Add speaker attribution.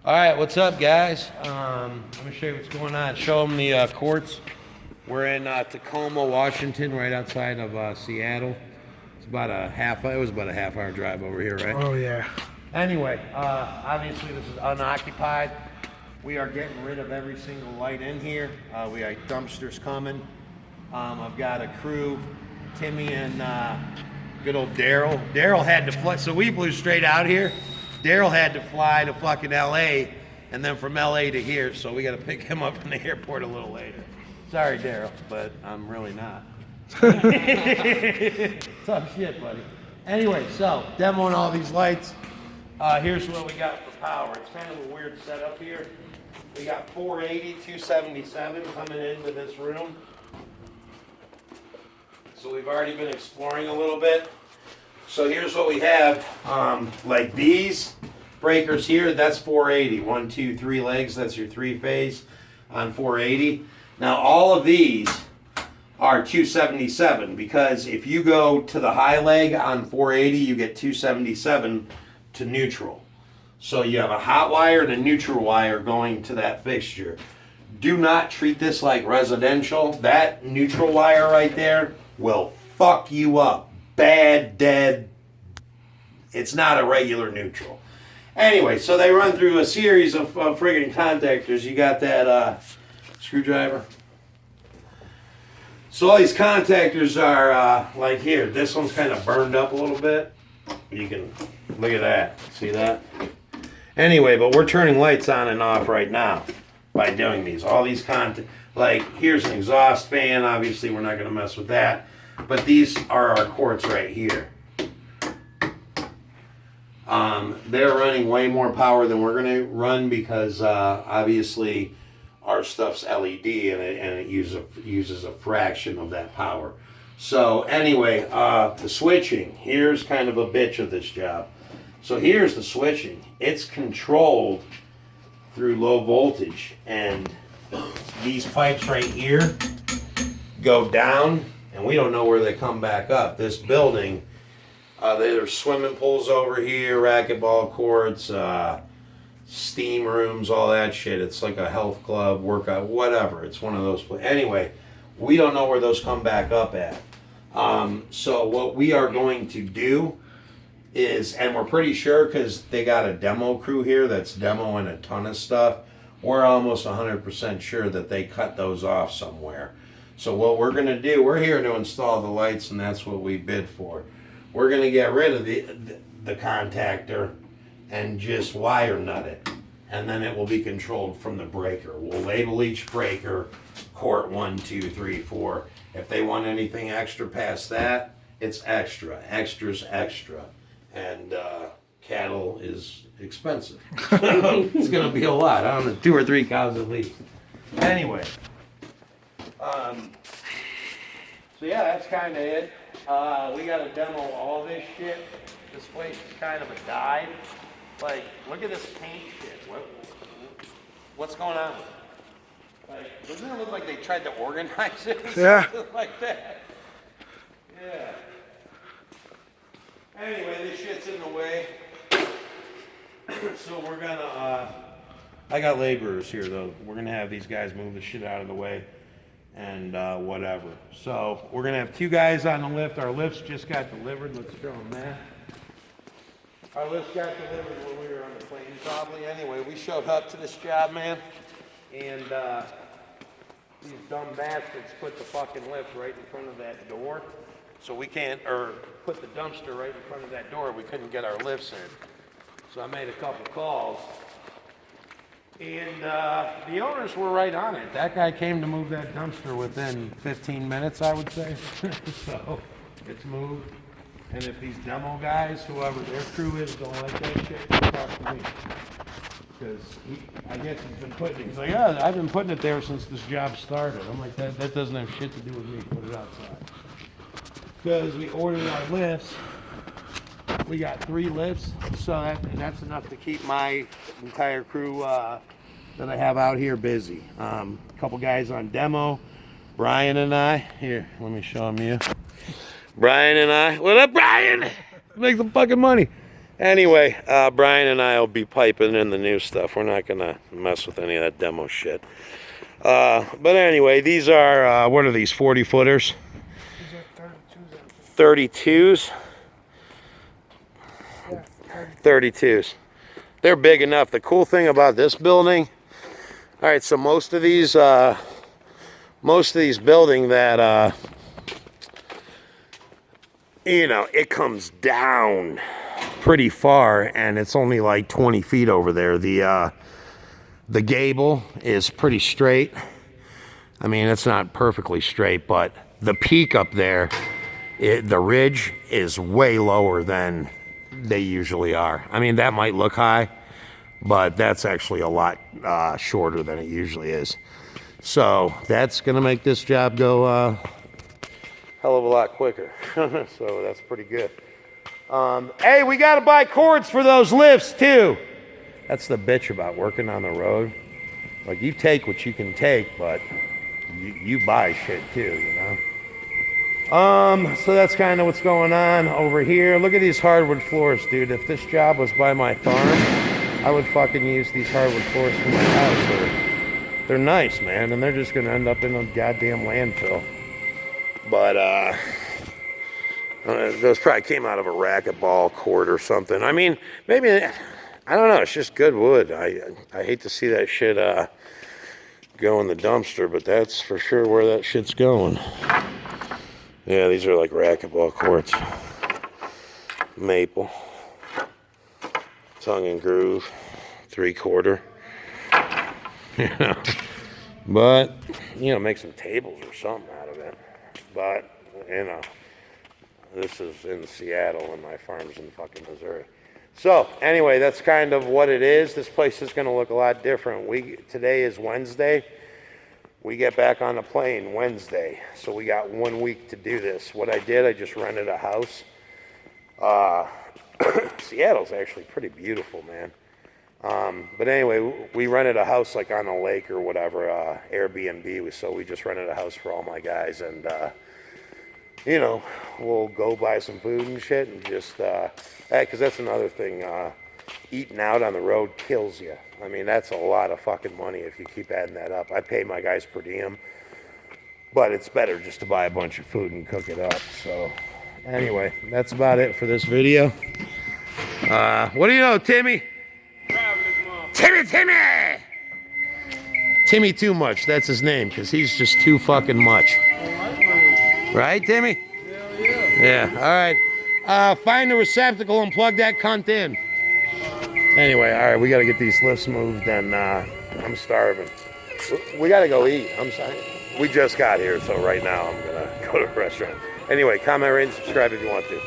Speaker 1: All right, what's up, guys? Let me show you what's going on. Show them the courts. We're in Tacoma, Washington, right outside of Seattle. It's about it was about a half-hour drive over here, right?
Speaker 2: Oh, yeah.
Speaker 1: Anyway, obviously this is unoccupied. We are getting rid of every single light in here. We got dumpsters coming. I've got a crew, Timmy and good old Daryl. Daryl had to fly, so we flew straight out here. Daryl had to fly to fucking LA and then from LA to here, so we got to pick him up from the airport a little later. Sorry, Daryl, but I'm really not. Tough shit, buddy. Anyway, so demoing all these lights. Here's what we got for power. It's kind of a weird setup here. We got 480, 277 coming into this room. So we've already been exploring a little bit. So here's what we have. Like these breakers here, that's 480. 1, 2, 3 legs, that's your 3-phase on 480. Now all of these are 277 because if you go to the high leg on 480, you get 277 to neutral. So you have a hot wire and a neutral wire going to that fixture. Do not treat this like residential. That neutral wire right there will fuck you up. Bad, dead. It's not a regular neutral. Anyway, so they run through a series of friggin' contactors. You got that screwdriver. So all these contactors are like here. This one's kind of burned up a little bit. You can look at that. See that? Anyway, but we're turning lights on and off right now by doing these. All these like here's an exhaust fan. Obviously, we're not going to mess with that. But these are our quartz right here. They're running way more power than we're going to run because obviously our stuff's LED and it uses a fraction of that power. So anyway, the switching, here's kind of a bitch of this job. So here's the switching. It's controlled through low voltage, and these pipes right here go down, and we don't know where they come back up. This building, there's swimming pools over here, racquetball courts, steam rooms, all that shit. It's like a health club, workout, whatever. It's one of those places. Anyway, we don't know where those come back up at. So what we are going to do is, and we're pretty sure because they got a demo crew here that's demoing a ton of stuff, we're almost 100% sure that they cut those off somewhere. So what we're going to do, we're here to install the lights, and that's what we bid for. We're going to get rid of the contactor and just wire nut it, and then it will be controlled from the breaker. We'll label each breaker quart 1, 2, 3, 4. If they want anything extra past that, it's extra. Extra's extra. And cattle is expensive. So it's going to be a lot. I don't know, 2 or 3 cows at least. Anyway. So yeah, that's kind of it. We got to demo all this shit. This place is kind of a dive. Like, look at this paint shit. What's going on with it? Like, doesn't it look like they tried to organize it or something like that? Yeah. Anyway, this shit's in the way. So we're gonna, I got laborers here though. We're gonna have these guys move the shit out of the way and whatever. So we're gonna have 2 guys on the lift. Our lifts just got delivered. Let's show them that. Our lifts got delivered when we were on the plane probably. Anyway, we showed up to this job, man. And these dumb bastards put the fucking lift right in front of that door. So we can't, or put the dumpster right in front of that door. We couldn't get our lifts in. So I made a couple calls. And the owners were right on it. That guy came to move that dumpster within 15 minutes, I would say. So it's moved. And if these demo guys, whoever their crew is, don't like that shit, talk to me. Because I guess he's like, yeah, I've been putting it there since this job started. I'm like, that doesn't have shit to do with me. Put it outside. Because we ordered our lifts. We got 3 lifts, so that's enough to keep my entire crew that I have out here busy. A couple guys on demo, Brian and I. Here, let me show them you. Brian and I. What up, Brian? Make some fucking money. Anyway, Brian and I will be piping in the new stuff. We're not going to mess with any of that demo shit. But anyway, these are, what are these, 40 footers?
Speaker 2: These are 32s.
Speaker 1: 32s?
Speaker 2: Yeah,
Speaker 1: 32s. They're big enough. The cool thing about this building, all right, so most of these building that, you know, it comes down pretty far, and it's only like 20 feet over there. The gable is pretty straight. I mean, it's not perfectly straight, but the peak up there, the ridge is way lower than they usually are. I mean, that might look high, but that's actually a lot shorter than it usually is. So that's gonna make this job go hell of a lot quicker. So that's pretty good. Hey, we gotta buy cords for those lifts too. That's the bitch about working on the road. Like, you take what you can take, but you buy shit too, you know? So that's kind of what's going on over here. Look at these hardwood floors, dude. If this job was by my farm, I would fucking use these hardwood floors for my house. They're nice, man, and they're just gonna end up in a goddamn landfill. But, those probably came out of a racquetball court or something. I mean, maybe, I don't know, it's just good wood. I hate to see that shit go in the dumpster, but that's for sure where that shit's going. Yeah, these are like racquetball courts. Maple. Tongue and groove. 3/4. You know. But, you know, make some tables or something out of it. But, you know, this is in Seattle and my farm's in fucking Missouri. So, anyway, that's kind of what it is. This place is going to look a lot different. Today is Wednesday. We get back on the plane Wednesday. So we got 1 week to do this. What I did, I just rented a house. Seattle's actually pretty beautiful, man. But anyway, we rented a house like on a lake or whatever, Airbnb. So we just rented a house for all my guys, and you know, we'll go buy some food and shit, and just because that's another thing. Eating out on the road kills you. I mean, that's a lot of fucking money if you keep adding that up. I pay my guys per diem, but it's better just to buy a bunch of food and cook it up. So anyway, that's about it for this video. What do you know, Timmy? Timmy! Timmy Too Much, that's his name, because he's just too fucking much. Right, Timmy?
Speaker 2: Hell yeah.
Speaker 1: Yeah, all right. Find the receptacle and plug that cunt in. Anyway, all right, we got to get these lifts moved, and I'm starving. We got to go eat. I'm sorry. We just got here, so right now I'm going to go to a restaurant. Anyway, comment, rate, and subscribe if you want to.